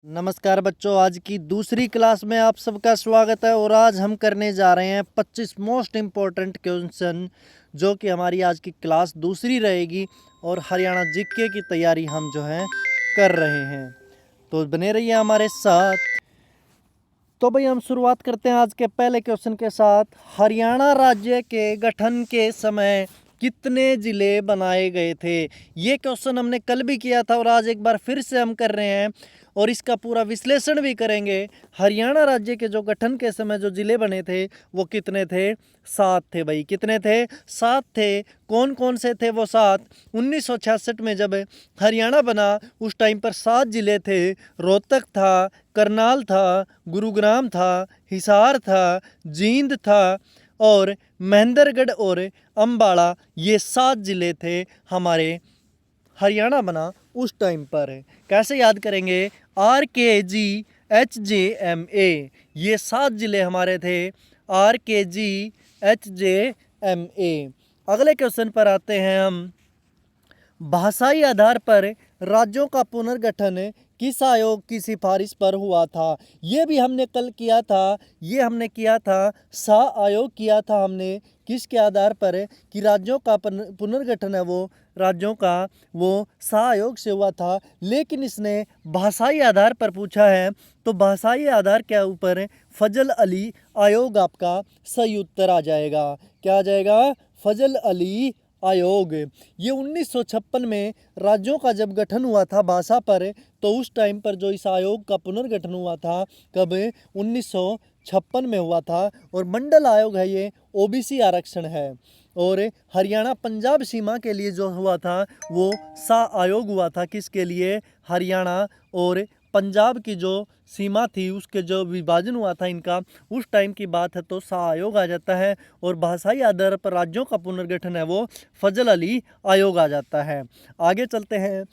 नमस्कार बच्चों, आज की दूसरी क्लास में आप सबका स्वागत है। और आज हम करने जा रहे हैं 25 मोस्ट इम्पोर्टेंट क्वेश्चन, जो कि हमारी आज की क्लास दूसरी रहेगी। और हरियाणा जीके की तैयारी हम जो है कर रहे हैं, तो बने रहिए हमारे साथ। तो भाई हम शुरुआत करते हैं आज के पहले क्वेश्चन के साथ। हरियाणा राज्य के गठन के समय कितने जिले बनाए गए थे? ये क्वेश्चन हमने कल भी किया था और आज एक बार फिर से हम कर रहे हैं और इसका पूरा विश्लेषण भी करेंगे। हरियाणा राज्य के जो गठन के समय जो जिले बने थे वो कितने थे? 7 थे भाई। कितने थे? 7 थे। कौन कौन से थे वो 7? 1966 में जब हरियाणा बना उस टाइम पर 7 जिले थे। रोहतक था, करनाल था, गुरुग्राम था, हिसार था, जींद था और महेंद्रगढ़ और अम्बाड़ा। ये 7 जिले थे हमारे हरियाणा बना उस टाइम पर। कैसे याद करेंगे? RKGHJMA, ये 7 जिले हमारे थे। RKGHJMA। अगले क्वेश्चन पर आते हैं हम। भाषाई आधार पर राज्यों का पुनर्गठन किस आयोग की सिफारिश पर हुआ था? ये भी हमने कल किया था। ये हमने किया था, शाह आयोग किया था हमने। किसके आधार पर? कि राज्यों का पुनर्गठन है वो राज्यों का वो शाह आयोग से हुआ था। लेकिन इसने भाषाई आधार पर पूछा है, तो भाषाई आधार के ऊपर फजल अली आयोग आपका सही उत्तर आ जाएगा। क्या आ जाएगा? फजल अली आयोग। ये 1956 में राज्यों का जब गठन हुआ था भाषा पर, तो उस टाइम पर जो इस आयोग का पुनर्गठन हुआ था, कब? 1956 में हुआ था। और मंडल आयोग है ये, ओबीसी आरक्षण है। और हरियाणा पंजाब सीमा के लिए जो हुआ था वो शाह आयोग हुआ था। किसके लिए? हरियाणा और पंजाब की जो सीमा थी उसके जो विभाजन हुआ था इनका, उस टाइम की बात है, तो शाह आयोग आ जाता है। और भाषाई आधार पर राज्यों का पुनर्गठन है वो फजल अली आयोग आ जाता है। आगे चलते हैं।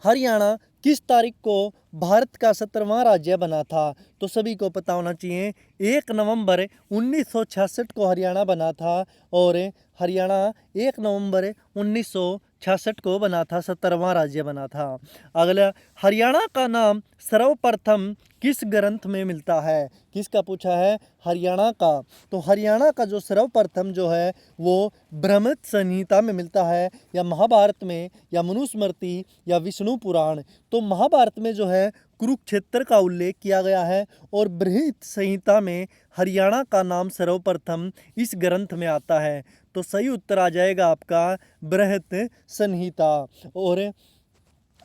हरियाणा किस तारीख को भारत का 17वां राज्य बना था? तो सभी को पता होना चाहिए, 1 नवंबर 1966 को हरियाणा बना था। और हरियाणा 1 नवंबर 1966 को बना था, 17वां राज्य बना था। अगला, हरियाणा का नाम सर्वप्रथम किस ग्रंथ में मिलता है? किसका पूछा है? हरियाणा का। तो हरियाणा का जो सर्वप्रथम जो है वो बृहत संहिता में मिलता है, या महाभारत में, या मनुस्मृति, या विष्णु पुराण। तो महाभारत में जो है कुरुक्षेत्र का उल्लेख किया गया है और बृहत संहिता में हरियाणा का नाम सर्वप्रथम इस ग्रंथ में आता है। तो सही उत्तर आ जाएगा आपका बृहत संहिता। और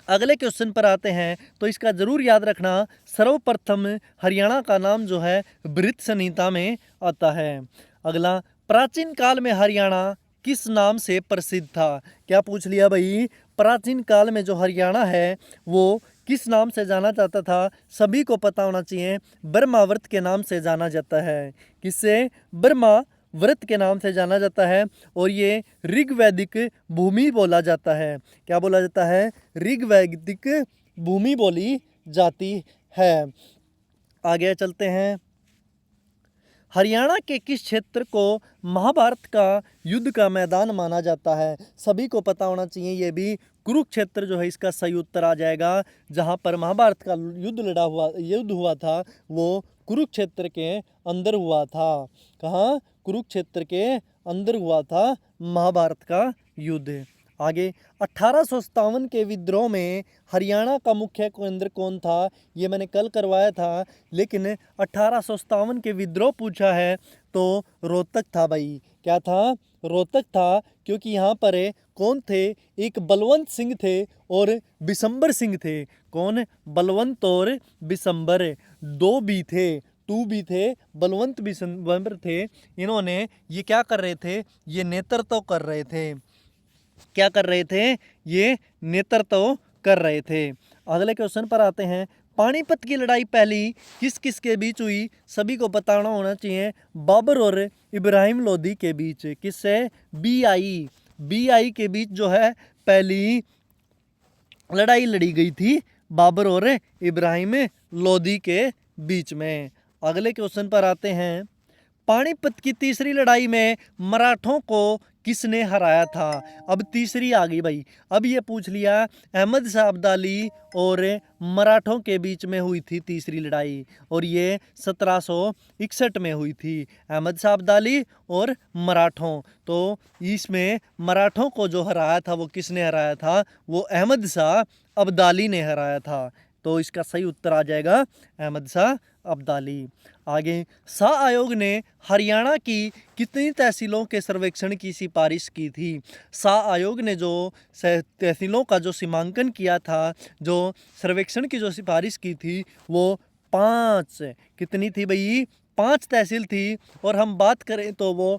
अगले क्वेश्चन पर आते हैं, तो इसका जरूर याद रखना, सर्वप्रथम हरियाणा का नाम जो है बृहत संहिता में आता है। अगला, प्राचीन काल में हरियाणा किस नाम से प्रसिद्ध था? क्या पूछ लिया भाई? प्राचीन काल में जो हरियाणा है वो किस नाम से जाना जाता था? सभी को पता होना चाहिए, ब्रह्मावर्त के नाम से जाना जाता है। किससे? ब्रह्मा व्रत के नाम से जाना जाता है। और ये ऋग्वैदिक भूमि बोला जाता है। क्या बोला जाता है? ऋग्वैदिक भूमि बोली जाती है। आगे चलते हैं। हरियाणा के किस क्षेत्र को महाभारत का युद्ध का मैदान माना जाता है? सभी को पता होना चाहिए, ये भी कुरुक्षेत्र जो है इसका सही उत्तर आ जाएगा। जहाँ पर महाभारत का युद्ध हुआ था वो कुरुक्षेत्र के अंदर हुआ था। कहाँ? कुरुक्षेत्र के अंदर हुआ था महाभारत का युद्ध। आगे, 1857 के विद्रोह में हरियाणा का मुख्य केंद्र कौन था? ये मैंने कल करवाया था, लेकिन 1857 के विद्रोह पूछा है तो रोहतक था भाई। क्या था? रोहतक था, क्योंकि यहाँ पर कौन थे? एक बलवंत सिंह थे और बिशंबर सिंह थे। कौन? बलवंत और बिशंबर, 2 भी थे, 2 भी थे। बलवंत बिशंबर थे। इन्होंने ये क्या कर रहे थे? ये नेतृत्व कर रहे थे। क्या कर रहे थे? ये नेतृत्व कर रहे थे। अगले क्वेश्चन पर आते हैं। पानीपत की लड़ाई पहली किस किस के बीच हुई? सभी को बताना होना चाहिए, बाबर और इब्राहिम लोदी के बीच। किससे? बीआई के बीच जो है पहली लड़ाई लड़ी गई थी, बाबर और इब्राहिम लोदी के बीच में। अगले क्वेश्चन पर आते हैं। पानीपत की तीसरी लड़ाई में मराठों को किसने हराया था। अब तीसरी आ गई भाई। अब ये पूछ लिया अहमद शाह अब्दाली और मराठों के बीच में हुई थी तीसरी लड़ाई, और ये 1761 में हुई थी। अहमद शाह अब्दाली और मराठों, तो इसमें मराठों को जो हराया था वो किसने हराया था, वो अहमद शाह अब्दाली ने हराया था। तो इसका सही उत्तर आ जाएगा अहमद शाह अब्दाली। आगे, शाह आयोग ने हरियाणा की कितनी तहसीलों के सर्वेक्षण की सिफारिश की थी। शाह आयोग ने जो तहसीलों का जो सीमांकन किया था, जो सर्वेक्षण की जो सिफारिश की थी, वो 5, कितनी थी भाई, 5 तहसील थी। और हम बात करें तो वो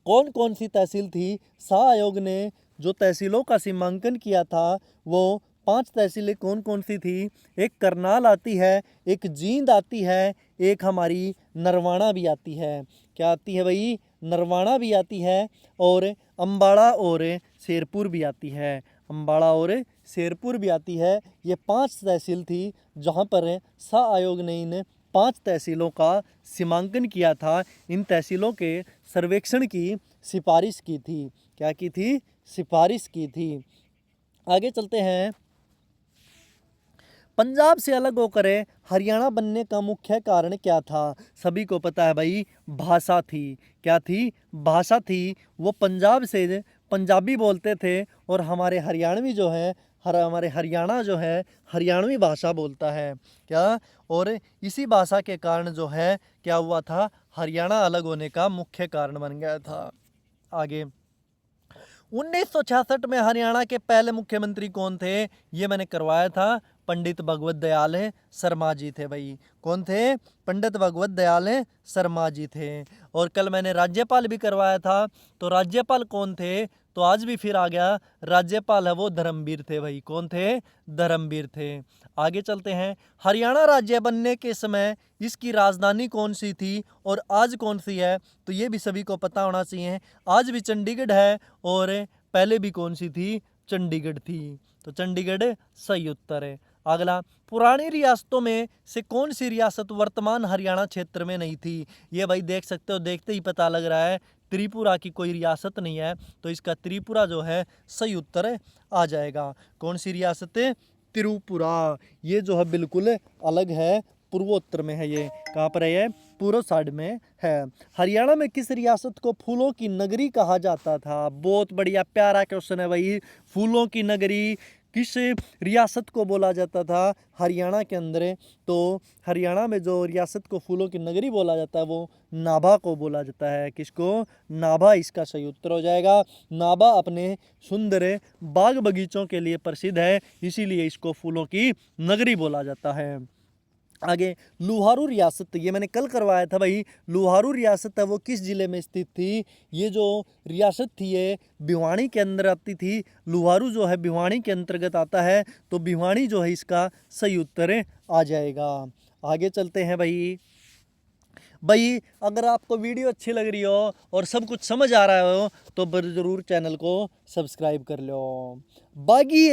कौन कौन सी तहसील थी। शाह आयोग ने जो तहसीलों का सीमांकन किया था वो 5 तहसीलें कौन कौन सी थी। एक करनाल आती है, एक जींद आती है, एक हमारी नरवाना भी आती है। क्या आती है भाई, नरवाना भी आती है, और अम्बाड़ा और शेरपुर भी आती है। अम्बाड़ा और शेरपुर भी आती है। ये 5 तहसील थी जहाँ पर शाह आयोग ने इन 5 तहसीलों का सीमांकन किया था। इन तहसीलों के सर्वेक्षण की सिफारिश की थी। क्या की थी, सिफारिश की थी। आगे चलते हैं। पंजाब से अलग होकर हरियाणा बनने का मुख्य कारण क्या था। सभी को पता है भाई, भाषा थी। क्या थी, भाषा थी। वो पंजाब से पंजाबी बोलते थे, और हमारे हरियाणवी जो है, हमारे हरियाणा जो है हरियाणवी भाषा बोलता है। क्या, और इसी भाषा के कारण जो है क्या हुआ था, हरियाणा अलग होने का मुख्य कारण बन गया था। आगे, 1966 में हरियाणा के पहले मुख्यमंत्री कौन थे। ये मैंने करवाया था, पंडित भगवत दयाल शर्मा जी थे भाई। कौन थे, पंडित भगवत दयाल शर्मा जी थे। और कल मैंने राज्यपाल भी करवाया था, तो राज्यपाल कौन थे, तो आज भी फिर आ गया, राज्यपाल है वो धर्मवीर थे भाई। कौन थे, धर्मवीर थे। आगे चलते हैं। हरियाणा राज्य बनने के समय इसकी राजधानी कौन सी थी और आज कौन सी है, तो ये भी सभी को पता होना चाहिए। आज भी चंडीगढ़ है, और पहले भी कौन सी थी, चंडीगढ़ थी। तो चंडीगढ़ सही उत्तर है। अगला, पुरानी रियासतों में से कौन सी रियासत वर्तमान हरियाणा क्षेत्र में नहीं थी। ये भाई देख सकते हो, देखते ही पता लग रहा है त्रिपुरा की कोई रियासत नहीं है, तो इसका त्रिपुरा जो है सही उत्तर आ जाएगा। कौन सी रियासत है, त्रिपुरा। ये जो है बिल्कुल अलग है, पूर्वोत्तर में है। ये कहाँ पर है, ये पूर्व साइड में है। हरियाणा में किस रियासत को फूलों की नगरी कहा जाता था। बहुत बढ़िया प्यारा क्वेश्चन है भाई। फूलों की नगरी किस रियासत को बोला जाता था हरियाणा के अंदर, तो हरियाणा में जो रियासत को फूलों की नगरी बोला जाता है वो नाभा को बोला जाता है। किसको, नाभा इसका सही उत्तर हो जाएगा। नाभा अपने सुंदर बाग बगीचों के लिए प्रसिद्ध है, इसीलिए इसको फूलों की नगरी बोला जाता है। आगे, लुहारू रियासत, ये मैंने कल करवाया था भाई। लुहारू रियासत है वो किस जिले में स्थित थी। ये जो रियासत थी ये भिवानी के अंदर आती थी। लुहारू जो है भिवानी के अंतर्गत आता है, तो भिवानी जो है इसका सही उत्तर आ जाएगा। आगे चलते हैं भाई अगर आपको वीडियो अच्छी लग रही हो और सब कुछ समझ आ रहा हो तो ज़रूर चैनल को सब्सक्राइब कर लो। बागी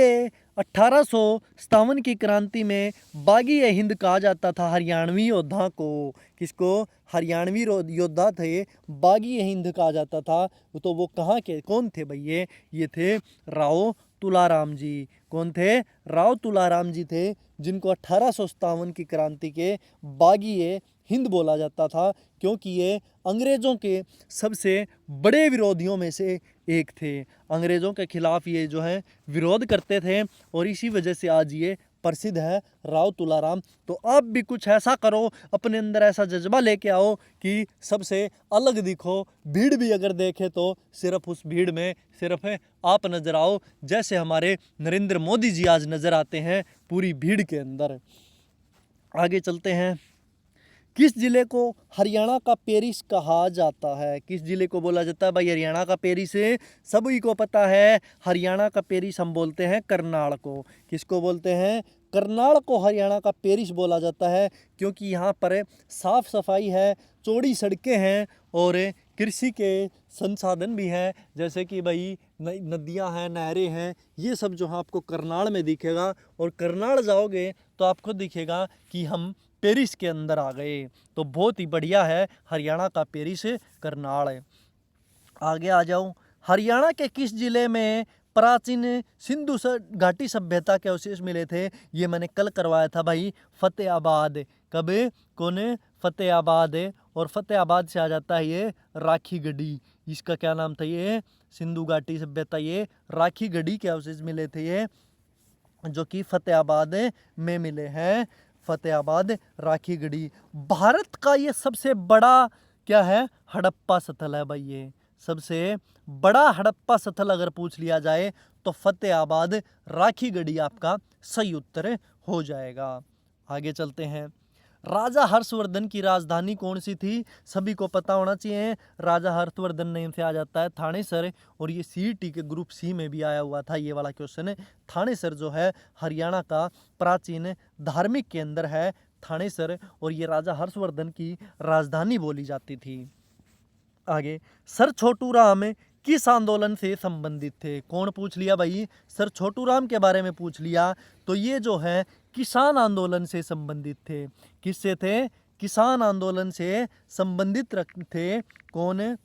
1857 की क्रांति में बागी हिंद कहा जाता था हरियाणवी योद्धा को। किसको, हरियाणवी योद्धा थे, बागी हिंद कहा जाता था। तो वो कहाँ के कौन थे भैया, ये थे राव तुलाराम जी। कौन थे, राव तुलाराम जी थे, जिनको 1857 की क्रांति के बागी हिंद बोला जाता था, क्योंकि ये अंग्रेज़ों के सबसे बड़े विरोधियों में से एक थे। अंग्रेज़ों के खिलाफ ये जो है विरोध करते थे, और इसी वजह से आज ये प्रसिद्ध है, राव तुलाराम। तो आप भी कुछ ऐसा करो, अपने अंदर ऐसा जज्बा लेके आओ कि सबसे अलग दिखो। भीड़ भी अगर देखे तो सिर्फ उस भीड़ में सिर्फ आप नजर आओ, जैसे हमारे नरेंद्र मोदी जी आज नजर आते हैं पूरी भीड़ के अंदर। आगे चलते हैं। किस जिले को हरियाणा का पेरिस कहा जाता है। किस जिले को बोला जाता है भाई, हरियाणा का पेरिस सभी को पता है। हरियाणा का पेरिस हम बोलते हैं करनाल को। किसको बोलते हैं, करनाल को हरियाणा का पेरिस बोला जाता है, क्योंकि यहाँ पर साफ सफाई है, चौड़ी सड़कें हैं, और कृषि के संसाधन भी हैं, जैसे कि भाई नदियाँ हैं, नहरें हैं। ये सब जो है आपको करनाल में दिखेगा, और करनाल जाओगे तो आपको दिखेगा कि हम पेरिस के अंदर आ गए। तो बहुत ही बढ़िया है हरियाणा का पेरिस करनाल। आगे आ जाऊं, हरियाणा के किस जिले में प्राचीन सिंधु घाटी सभ्यता के अवशेष मिले थे? ये मैंने कल करवाया था भाई, फतेहाबाद। कब? कौन? फतेहाबाद। और फतेहाबाद से आ जाता है ये राखी गढ़ी। इसका क्या नाम था? ये सिंधु घाटी सभ्यता, ये राखी गढ़ी के अवशेष मिले थे ये, जो कि फतेहाबाद में मिले हैं। फतेहाबाद राखी गढ़ी। भारत का ये सबसे बड़ा क्या है? हड़प्पा स्थल है भाई। ये सबसे बड़ा हड़प्पा स्थल अगर पूछ लिया जाए तो फतेहाबाद राखी गढ़ी आपका सही उत्तर हो जाएगा। आगे चलते हैं, राजा हर्षवर्धन की राजधानी कौन सी थी? सभी को पता होना चाहिए। राजा हर्षवर्धन नेम से आ जाता है थानेसर, और ये सीईटी के ग्रुप सी में भी आया हुआ था ये वाला क्वेश्चन। थानेसर जो है हरियाणा का प्राचीन धार्मिक केंद्र है थानेसर, और ये राजा हर्षवर्धन की राजधानी बोली जाती थी। आगे, सर छोटू राम किस आंदोलन से संबंधित थे? कौन पूछ लिया भाई? सर छोटू राम के बारे में पूछ लिया। तो ये जो है किसान आंदोलन से संबंधित थे। किससे थे? किसान आंदोलन से संबंधित थे। कौन?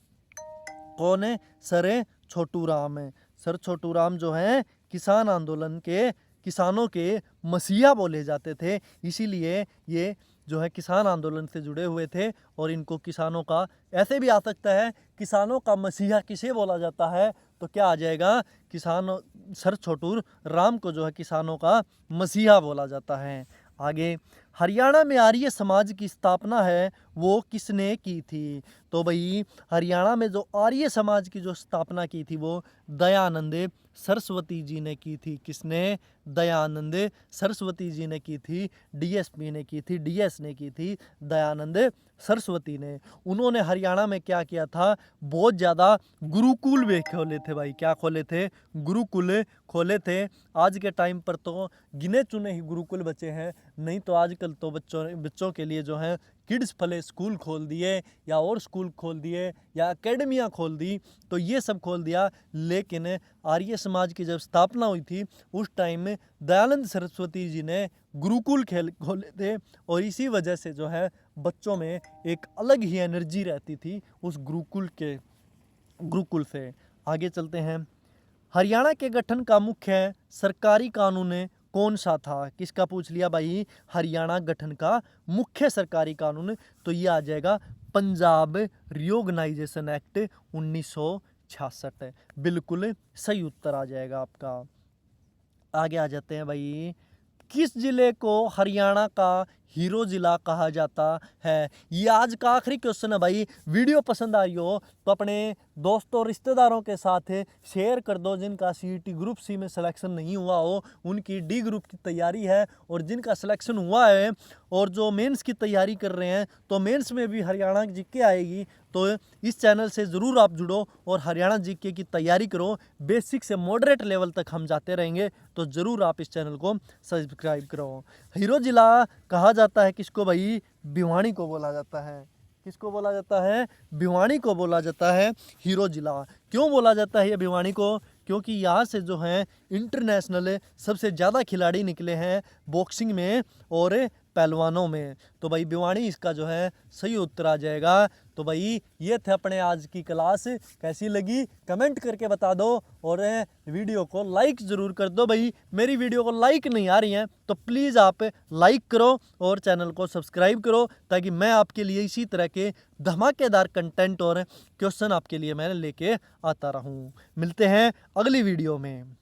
कौन? सर छोटू राम। सर छोटू राम जो है किसान आंदोलन के, किसानों के मसीहा बोले जाते थे, इसीलिए ये जो है किसान आंदोलन से जुड़े हुए थे। और इनको किसानों का, ऐसे भी आ सकता है किसानों का मसीहा किसे बोला जाता है? तो क्या आ जाएगा? किसानों, सर छोटू राम को जो है किसानों का मसीहा बोला जाता है। आगे, हरियाणा में आर्य समाज की स्थापना है वो किसने की थी? तो भाई हरियाणा में जो आर्य समाज की जो स्थापना की थी वो दयानंद सरस्वती जी ने की थी। किसने? दयानंद सरस्वती जी ने की थी। डीएसपी ने की थी, डीएस ने की थी, दयानंद सरस्वती ने। उन्होंने हरियाणा में क्या किया था? बहुत ज़्यादा गुरुकुल भी खोले थे भाई। क्या खोले थे? गुरुकुल खोले थे। आज के टाइम पर तो गिने चुने ही गुरुकुल बचे हैं, नहीं तो आजकल तो बच्चों के लिए जो है किड्स प्ले स्कूल खोल दिए, या और स्कूल खोल दिए, या एकेडमियाँ खोल दी, तो ये सब खोल दिया। लेकिन आर्य समाज की जब स्थापना हुई थी उस टाइम में दयानंद सरस्वती जी ने गुरुकुल खोले थे, और इसी वजह से जो है बच्चों में एक अलग ही एनर्जी रहती थी उस गुरुकुल से। आगे चलते हैं, हरियाणा के गठन का मुख्य सरकारी कानून कौन सा था? किसका पूछ लिया भाई? हरियाणा गठन का मुख्य सरकारी कानून, तो ये आ जाएगा पंजाब रिओर्गनाइजेशन एक्ट 1966। बिल्कुल सही उत्तर आ जाएगा आपका। आगे आ जाते हैं भाई, किस जिले को हरियाणा का हीरो जिला कहा जाता है? ये आज का आखिरी क्वेश्चन है भाई। वीडियो पसंद आई हो तो अपने दोस्तों रिश्तेदारों के साथ शेयर कर दो। जिनका सीईटी ग्रुप सी में सिलेक्शन नहीं हुआ हो, उनकी डी ग्रुप की तैयारी है, और जिनका सिलेक्शन हुआ है और जो मेंस की तैयारी कर रहे हैं, तो मेंस में भी हरियाणा जीके आएगी। तो इस चैनल से ज़रूर आप जुड़ो और हरियाणा जीके की तैयारी करो। बेसिक से मॉडरेट लेवल तक हम जाते रहेंगे, तो ज़रूर आप इस चैनल को सब्सक्राइब करो। हीरो जिला कहा जाता है किसको भाई? भिवानी को बोला जाता है। किसको बोला जाता है? भिवानी को बोला जाता है हीरो जिला। क्यों बोला जाता है ये भिवानी को? क्योंकि यहाँ से जो है इंटरनेशनल सबसे ज़्यादा खिलाड़ी निकले हैं बॉक्सिंग में और पहलवानों में। तो भाई भिवानी इसका जो है सही उत्तर आ जाएगा। तो भाई ये थे अपने आज की क्लास। कैसी लगी कमेंट करके बता दो, और वीडियो को लाइक ज़रूर कर दो भाई। मेरी वीडियो को लाइक नहीं आ रही हैं तो प्लीज़ आप लाइक करो और चैनल को सब्सक्राइब करो, ताकि मैं आपके लिए इसी तरह के धमाकेदार कंटेंट और क्वेश्चन आपके लिए मैं लेके आता रहूं। मिलते हैं अगली वीडियो में।